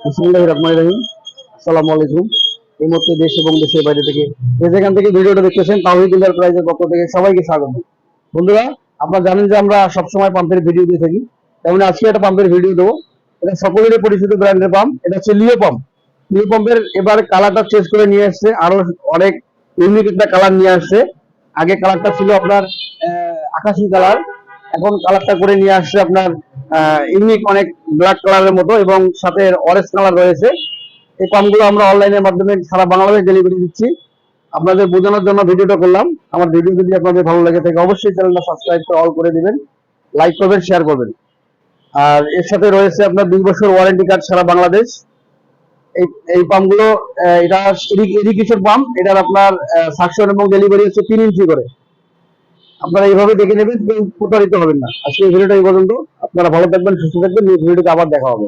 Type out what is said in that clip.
বিসমিল্লাহির রহমানির রহিম। আসসালামু আলাইকুম। এই মুহূর্তে দেশ এবং দেশের বাইরে থেকে যে যেখান থেকে ভিডিওটা দেখতেছেন তাওহীদ এন্টারপ্রাইজের পক্ষ থেকে সবাইকে স্বাগত। বন্ধুরা, আপনারা জানেন যে আমরা সবসময় পাম্পের ভিডিও দিয়ে থাকি, তেমন আজকে একটা পাম্পের ভিডিও দেবো। এটা সকলেরই পরিচিত ব্র্যান্ডের পাম্প, এটা হচ্ছে লিও পাম্প। লিও পাম্পের এবার কালারটা চেঞ্জ করে নিয়ে আসছে, আরো অনেক ইউনিক একটা কালার নিয়ে আসছে। আগে কালারটা ছিল আপনার আকাশি কালার, এখন কালারটা করে নিয়ে আসছে আপনার ইউনিক অনেক ব্ল্যাক কালারের মতো এবং সাথে অরেঞ্জ কালার রয়েছে। এই পাম্পগুলো আমরা অনলাইনের মাধ্যমে সারা বাংলাদেশ ডেলিভারি দিচ্ছি। আপনাদের বোঝানোর জন্য ভিডিওটা করলাম। আমার ভিডিও যদি আপনাদের ভালো লাগে থাকে অবশ্যই চ্যানেলটা সাবস্ক্রাইব করে অল করে দিবেন, লাইক করবেন, শেয়ার করবেন। আর এর সাথে রয়েছে আপনার 2 বছর ওয়ারেন্টি কার্ড সারা বাংলাদেশ। এই এই পাম্পগুলো এটা ইরিগেশন পাম্প, এটার আপনার সাকশন এবং ডেলিভারি হচ্ছে 3 ইঞ্চি করে। আপনারা এইভাবে দেখে নেবেন, কেউ প্রতারিত হবেন না। আজকে এই ভিডিওটা এই পর্যন্ত। আপনারা ভালো থাকবেন, সুস্থ থাকবেন। নেক্সট ভিডিওতে আবার দেখা হবে।